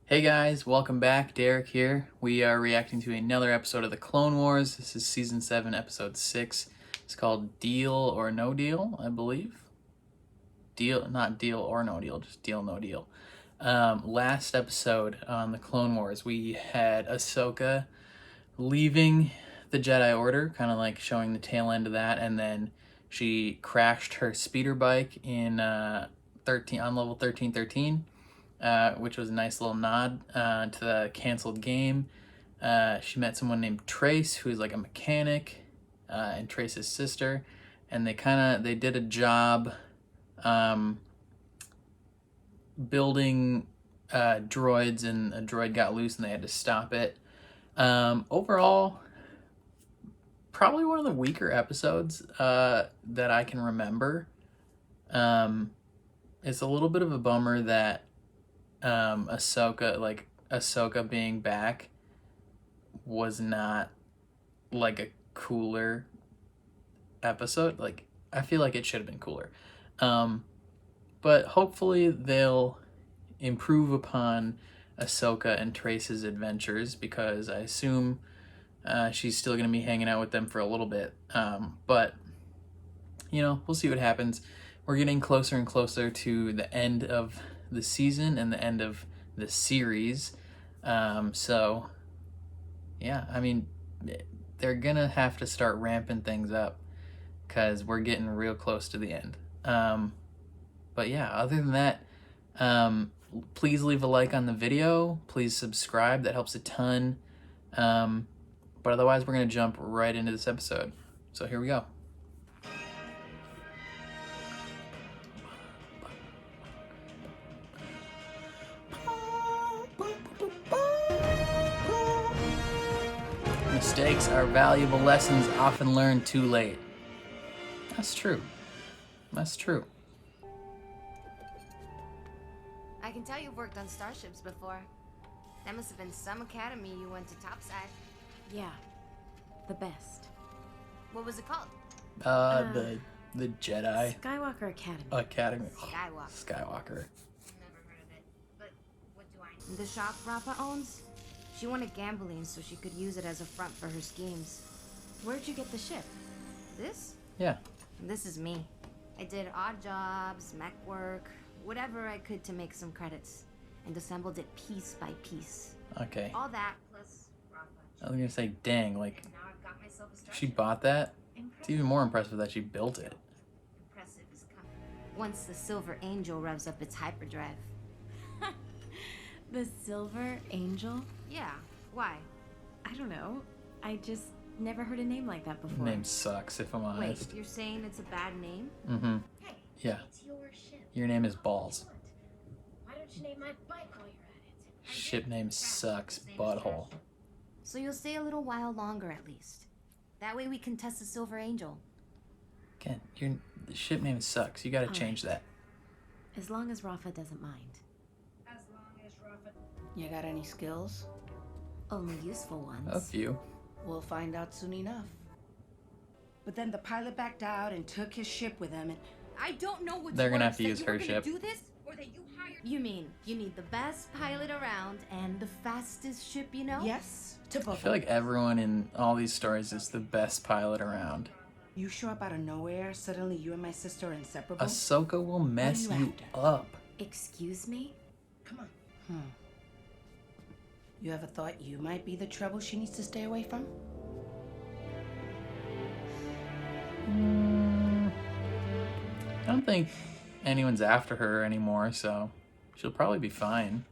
Hey guys, welcome back. Derek here. We are reacting to another episode of the Clone Wars. This is season 7, episode 6. It's called Deal or No Deal, I believe. Not Deal or No Deal, just Deal No Deal. Last episode on the Clone Wars, we had Ahsoka leaving the Jedi Order, kind of like showing the tail end of that, and then she crashed her speeder bike in on level 1313. Which was a nice little nod to the canceled game. She met someone named Trace, who's like a mechanic, and Trace's sister, and they did a job building droids, and a droid got loose and they had to stop it. Overall, probably one of the weaker episodes that I can remember. It's a little bit of a bummer that Ahsoka being back was not like a cooler episode. Like, I feel like it should have been cooler. But hopefully they'll improve upon Ahsoka and Trace's adventures, because I assume she's still going to be hanging out with them for a little bit. But, you know, we'll see what happens. We're getting closer and closer to the end of the season and the end of the series. So, yeah, I mean, they're gonna have to start ramping things up because we're getting real close to the end. But yeah, other than that, please leave a like on the video. Please subscribe. That helps a ton. But otherwise, we're gonna jump right into this episode. So here we go. Mistakes are valuable lessons often learned too late. That's true. That's true. I can tell you've worked on starships before. That must have been some academy you went to topside. Yeah, the best. What was it called? The Jedi Skywalker Academy. Academy. Skywalker. Skywalker. Never heard of it. But what do I know? The shop Rafa owns? She wanted gambling so she could use it as a front for her schemes. Where'd you get the ship? This? Yeah. This is me. I did odd jobs, mech work, whatever I could to make some credits, and assembled it piece by piece. Okay. All that plus Rafa. I was gonna say, dang, like, And now I've got myself a starship. she bought that? It's even more impressive that she built it. Impressive is coming. Once the Silver Angel revs up its hyperdrive. The Silver Angel? Yeah, why? I don't know. I just never heard a name like that before. Name sucks, if I'm honest. Wait, you're saying it's a bad name? Mm-hmm. Hey, Yeah. it's your ship. Your name is Balls. Why don't you name my bike while you're at it? Ship name sucks, butthole. So you'll stay a little while longer at least. That way we can test the Silver Angel. Again, the ship name sucks. You gotta change that. As long as Rafa doesn't mind. As long as Rafa. You got any skills? Only useful ones. A few. We'll find out soon enough. But then the pilot backed out and took his ship with him, and I don't know which They're gonna works, have to that use you her were gonna ship. do this, or that you hired. You mean you need the best pilot around and the fastest ship you know? yes, to I both. feel like everyone in all these stories is the best pilot around. You show up out of nowhere, suddenly you and my sister are inseparable. Ahsoka will mess What are you you after? up. Excuse me? Come on. You ever thought you might be the trouble she needs to stay away from? I don't think anyone's after her anymore, so she'll probably be fine.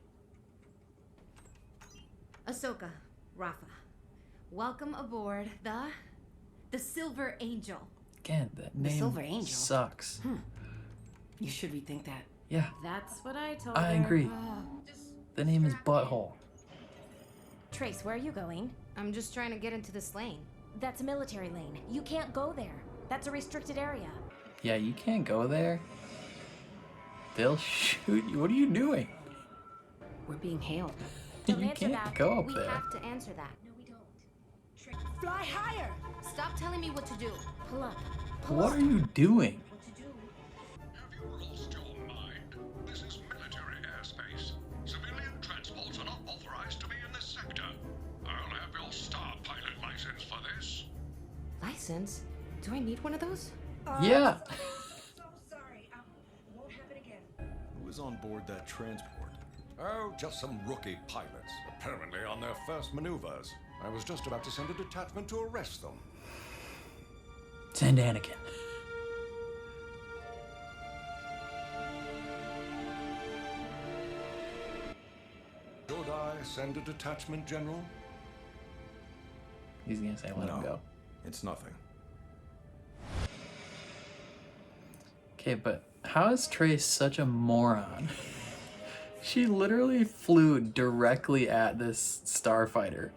Ahsoka, Rafa, welcome aboard the Silver Angel. Again, that name Silver Angel? sucks. You should rethink that. Yeah, That's what I told I her. agree. The name is Butthole. Trace, where are you going? I'm just trying to get into this lane. That's a military lane. You can't go there. That's a restricted area. Yeah, you can't go there. They'll shoot you. What are you doing? We're being hailed. Don't You answer can't that. go up We there. have to answer that. No, we don't. Fly higher! Stop telling me what to do. Pull up. Pull What up. are you doing? What to do? Have you lost your mind? This is military airspace. Civilian transports are not license. Do I need one of those? Yeah. So sorry. Won't happen again. Who was on board that transport? Oh, just some rookie pilots, apparently on their first maneuvers. I was just about to send a detachment to arrest them. Send Anakin. Should I send a detachment, General? He's gonna say let him go. It's nothing. Okay, but how is Trace such a moron? She literally flew directly at this starfighter.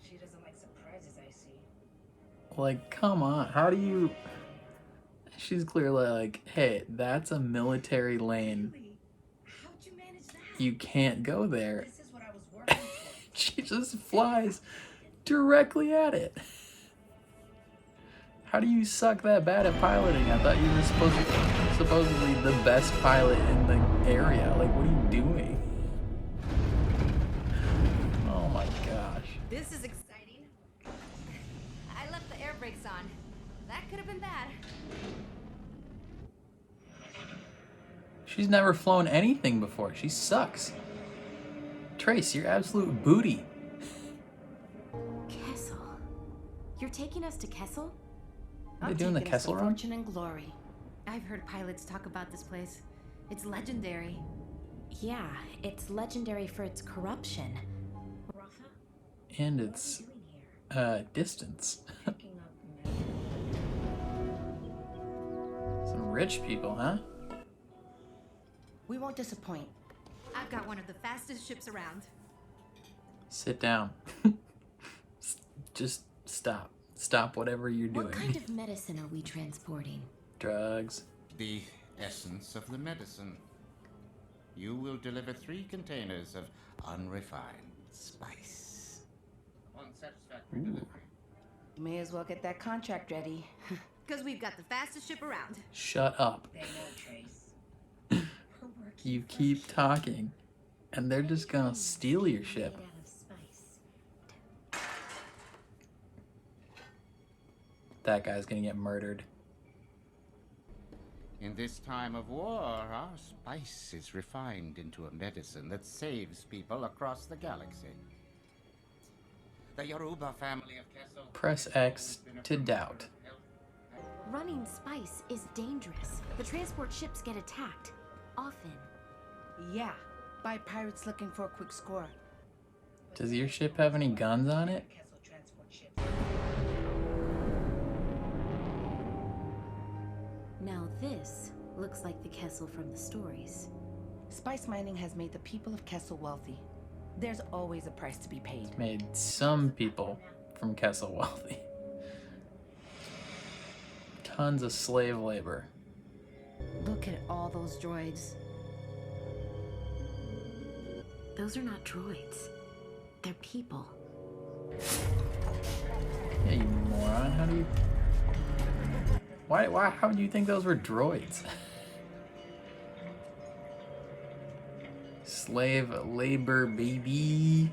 She doesn't like surprises, I see. Like, come on. How do you... She's clearly like, hey, that's a military lane. Really? How'd you manage that? You can't go there. This is what I was working for. She just flies directly at it. How do you suck that bad at piloting? I thought you were supposedly the best pilot in the area. Like, what are you doing? Oh my gosh. This is exciting. I left the air brakes on. That could have been bad. She's never flown anything before. She sucks. Trace, you're absolute booty. Kessel. You're taking us to Kessel? Are they doing the taking us to Kessel Run? Fortune and glory. I've heard pilots talk about this place. It's legendary. Yeah, it's legendary for its corruption. Rafa, And it's doing here? distance. Picking up Some rich people, huh? We won't disappoint. I've got one of the fastest ships around. Sit down. Just stop. Stop whatever you're doing. What kind of medicine are we transporting? Drugs. The essence of the medicine. You will deliver 3 containers of unrefined spice. On satisfactory delivery. You may as well get that contract ready. Because we've got the fastest ship around. Shut up. They know Trace. You keep talking, and they're just gonna steal your ship. Made out of spice. That guy's gonna get murdered. In this time of war, our spice is refined into a medicine that saves people across the galaxy. The Yoruba family of Kessel. Press X to doubt. Running spice is dangerous. The transport ships get attacked. Often. Yeah, by pirates looking for a quick score. Does your ship have any guns on it? Kessel transport ships. Now this looks like the Kessel from the stories. Spice mining has made the people of Kessel wealthy. There's always a price to be paid. Made some people from Kessel wealthy. Tons of slave labor. Look at all those droids. Those are not droids. They're people. Yeah, you moron. How do you... Why, how do you think those were droids? Slave labor, baby.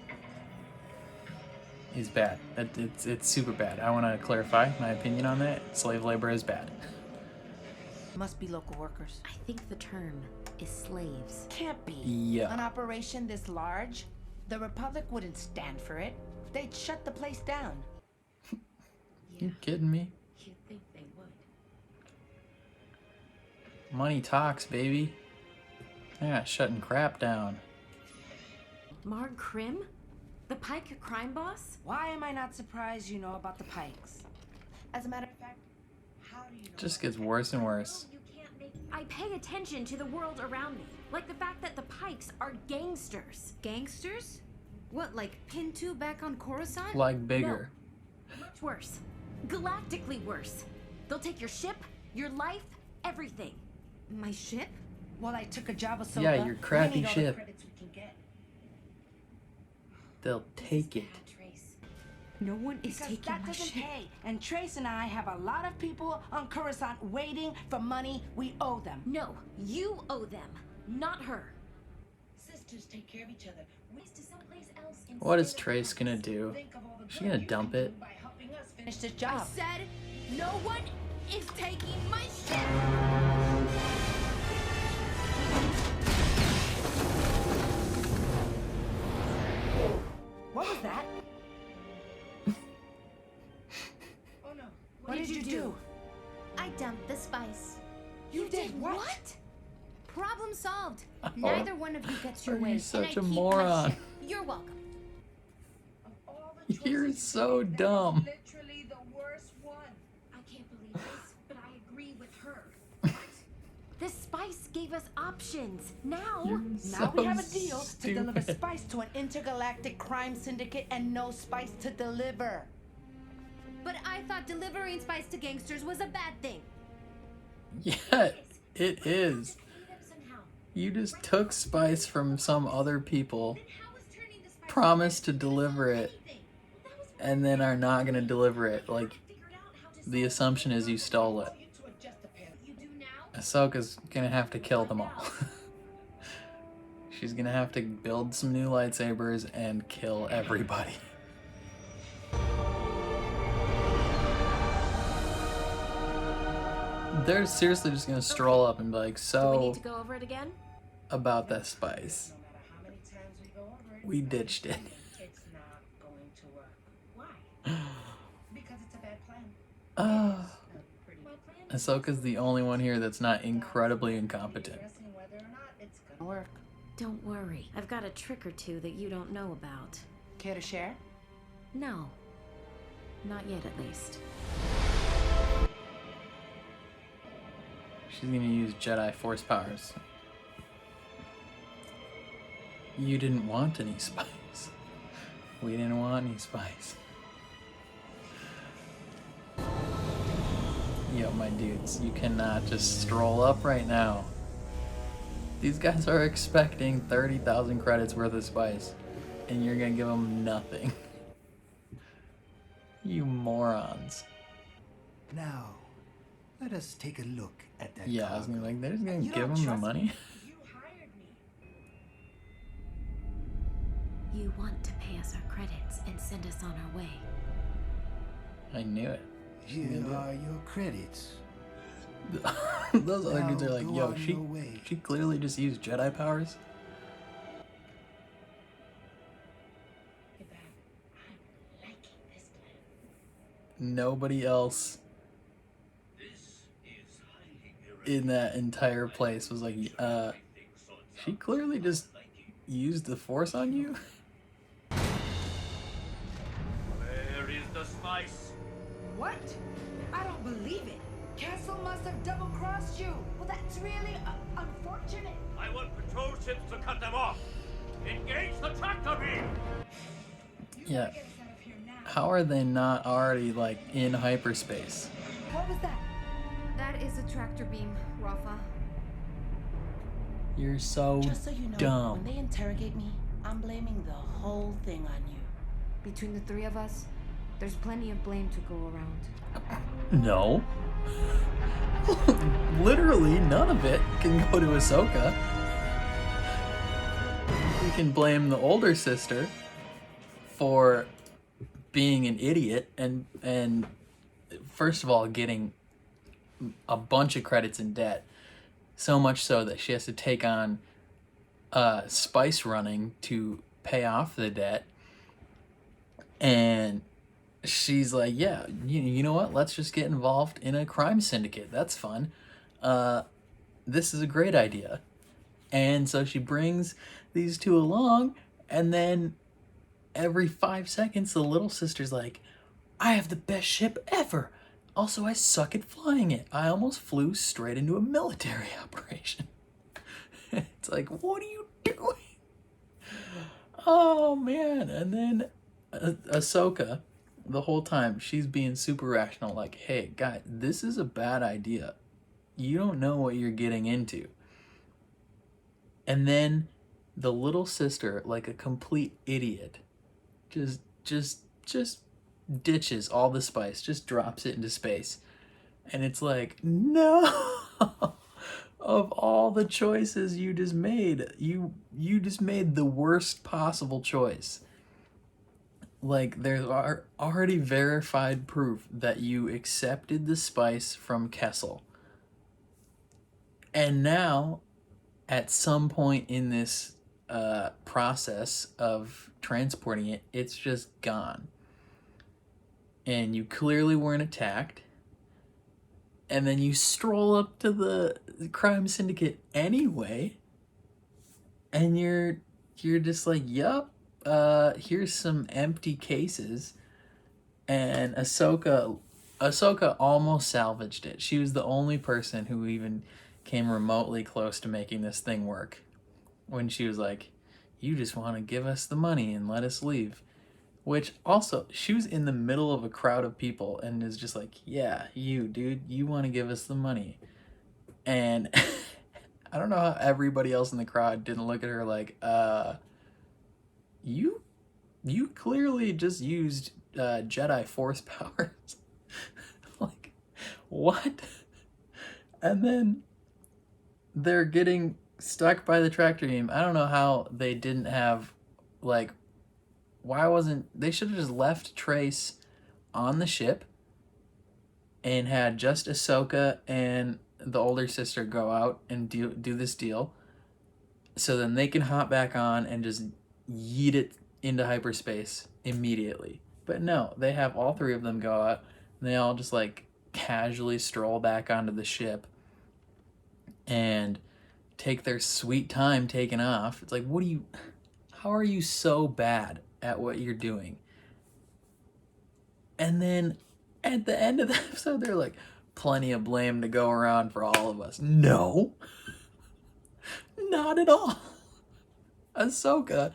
Is bad. It's super bad. I want to clarify my opinion on that. Slave labor is bad. Must be local workers. I think the term is slaves. Can't be. Yeah. An operation this large, the Republic wouldn't stand for it. They'd shut the place down. You kidding me? You'd think they would. Money talks, baby. Yeah, shutting crap down. Marg Krim? The Pike crime boss? Why am I not surprised you know about the Pikes? As a matter of fact, how do you know? Just gets worse and worse. I pay attention to the world around me. Like the fact that the Pikes are gangsters. Gangsters? What, like Pintu back on Coruscant? Like bigger. Much worse. Galactically worse. They'll take your ship, your life, everything. My ship? Well, I took a job of Yeah, your crappy ship. Credits we can get. They'll take it. Trace. No one is Because taking that my doesn't ship. pay. And Trace and I have a lot of people on Coruscant waiting for money we owe them. No, you owe them, not her. Sisters take care of each other. Race to someplace else What is instead of Trace us. gonna do? Think of all the She good gonna you dump can it? do by helping helping us finish this I job. said no one is taking my ship! What was that? Oh no. What did you do? I dumped the spice. You did what? Problem solved. Neither one of you gets your Are you way, and such I a keep my moron? ship. You're welcome. Of all the You're choices so you made, that dumb. is literally the worst one. I can't believe this, but I agree with her. What? This spice gave us options. Now, You're Now so we have a deal to deliver stupid. spice to an intergalactic crime syndicate and no spice to deliver. but I thought delivering spice to gangsters was a bad thing. Yeah, it is. Pay them somehow. You just took spice from some other people, Then how was turning the spice promised to into deliver it, anything? Well, that was and then are not gonna deliver it. Like, figured out how to the solve assumption is you stole it. You two are just a pair. You do now? Ahsoka's gonna have to kill them all. She's gonna have to build some new lightsabers and kill everybody. They're seriously just gonna stroll up and be like, Do we so, need to go over it again? about that spice. No matter how many times we go over it, We ditched it. it's not going to work. Why? Because it's a bad plan. Ah. A pretty My plan is Ahsoka's the only one here that's not incredibly incompetent. guessing whether or not it's gonna work. Don't worry. I've got a trick or two that you don't know about. Care to share? No. Not yet, at least. She's gonna use Jedi Force powers. You didn't want any spice. We didn't want any spice. Yo, my dudes, you cannot just stroll up right now. These guys are expecting 30,000 credits worth of spice, and you're gonna give them nothing. You morons. Now, let us take a look at that Yeah, I was gonna be like, they're just gonna You give don't them the trust money? me? You hired me. You want to pay us our credits and send us on our way. I knew it. Here are your credits. Those other Now dudes are like, go yo, on your way. she clearly just used Jedi powers. Hey, babe, I'm liking this plan. Nobody else in that entire place was like, she clearly just used the Force on you? Where is the spice? What? I don't believe it. Castle must have double-crossed you. Well, that's really unfortunate. I want patrol ships to cut them off. Engage the tractor beam! Yeah. Get us out of here now. How are they not already, like, in hyperspace? What was that? That is a tractor beam, Rafa. You're so Just so you know, dumb. when they interrogate me, I'm blaming the whole thing on you. Between the three of us, there's plenty of blame to go around. No. Literally, none of it can go to Ahsoka. We can blame the older sister for being an idiot and first of all getting a bunch of credits in debt, so much so that she has to take on spice running to pay off the debt. And she's like, yeah, you know what? Let's just get involved in a crime syndicate. That's fun. This is a great idea. And so she brings these two along, and then every 5 seconds, the little sister's like, I have the best ship ever. Also, I suck at flying it. I almost flew straight into a military operation. It's like, what are you doing? Oh, man. And then Ahsoka, the whole time, she's being super rational. Like, hey, guy, this is a bad idea. You don't know what you're getting into. And then the little sister, like a complete idiot, just ditches all the spice, just drops it into space. And it's like, no. Of all the choices you just made, you just made the worst possible choice. Like, there's already verified proof that you accepted the spice from Kessel. And now, at some point in this process of transporting it, it's just gone. And you clearly weren't attacked. And then you stroll up to the crime syndicate anyway. And you're just like, yup, here's some empty cases. And Ahsoka almost salvaged it. She was the only person who even came remotely close to making this thing work. When she was like, you just want to give us the money and let us leave. Which also, she was in the middle of a crowd of people and is just like, yeah, you, dude, you want to give us the money. And I don't know how everybody else in the crowd didn't look at her like, you clearly just used Jedi Force powers. Like, what? And then they're getting stuck by the tractor beam. I don't know how they didn't have, like, why wasn't, they should have just left Trace on the ship and had just Ahsoka and the older sister go out and do this deal, so then they can hop back on and just yeet it into hyperspace immediately. But no, they have all three of them go out and they all just like casually stroll back onto the ship and take their sweet time taking off. It's like, how are you so bad at what you're doing? And then at the end of the episode, they're like, plenty of blame to go around for all of us. No, not at all. Ahsoka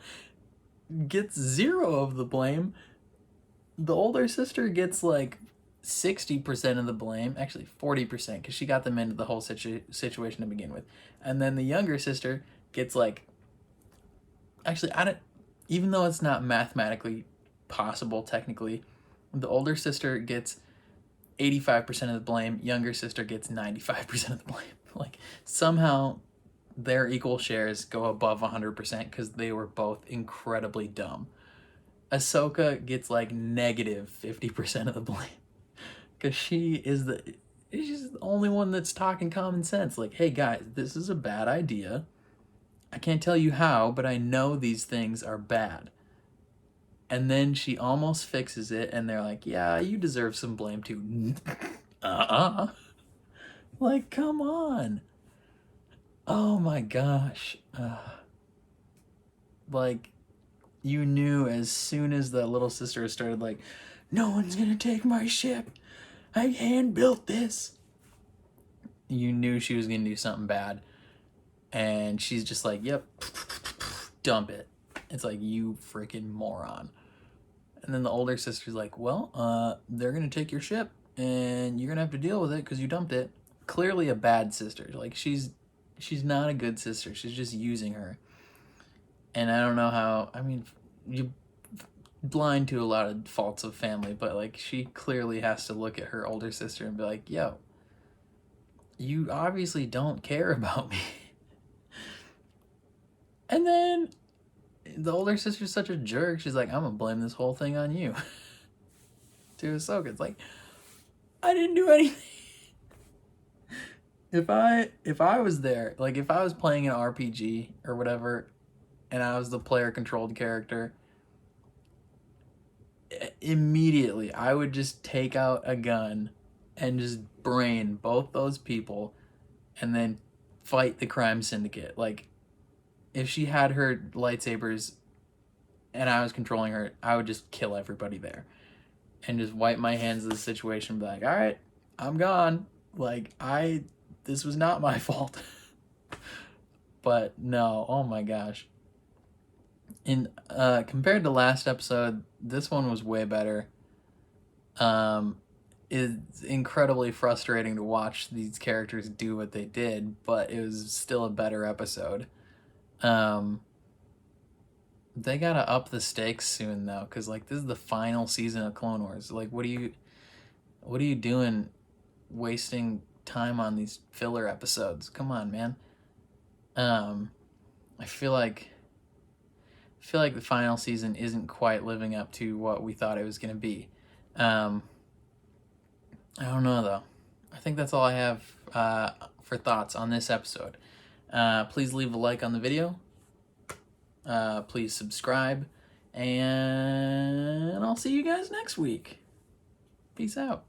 gets 0 of the blame. The older sister gets like 60% of the blame, actually 40%, because she got them into the whole situation to begin with. And then the younger sister gets like, actually, even though it's not mathematically possible technically, the older sister gets 85% of the blame, younger sister gets 95% of the blame. Like, somehow their equal shares go above 100% because they were both incredibly dumb. Ahsoka gets like negative 50% of the blame because she's the only one that's talking common sense. Like, hey guys, this is a bad idea. I can't tell you how, but I know these things are bad. And then she almost fixes it, and they're like, yeah, you deserve some blame too. Like, come on. Oh my gosh. Like, you knew as soon as the little sister started like, no one's gonna take my ship. I hand-built this. You knew she was gonna do something bad. And she's just like, yep, dump it. It's like, you freaking moron. And then the older sister's like, well, they're going to take your ship and you're going to have to deal with it because you dumped it. Clearly a bad sister. Like, she's not a good sister. She's just using her. And I don't know how, I mean, you're blind to a lot of faults of family, but like, she clearly has to look at her older sister and be like, yo, you obviously don't care about me. And then the older sister's such a jerk. She's like, I'm gonna blame this whole thing on you. To Ahsoka, it's like, I didn't do anything. If I was there, like if I was playing an RPG or whatever, and I was the player-controlled character, immediately I would just take out a gun and just brain both those people, and then fight the crime syndicate. Like, if she had her lightsabers and I was controlling her, I would just kill everybody there and just wipe my hands of the situation and be like, all right, I'm gone. Like, this was not my fault. But no, oh my gosh. In compared to last episode, this one was way better. It's incredibly frustrating to watch these characters do what they did, but it was still a better episode. They gotta up the stakes soon though, because like this is the final season of Clone Wars. Like, what are you doing wasting time on these filler episodes? Come on, man. I feel like feel like the final season isn't quite living up to what we thought it was going to be. I don't know, though. I think that's all I have for thoughts on this episode. Please leave a like on the video. Please subscribe. And I'll see you guys next week. Peace out.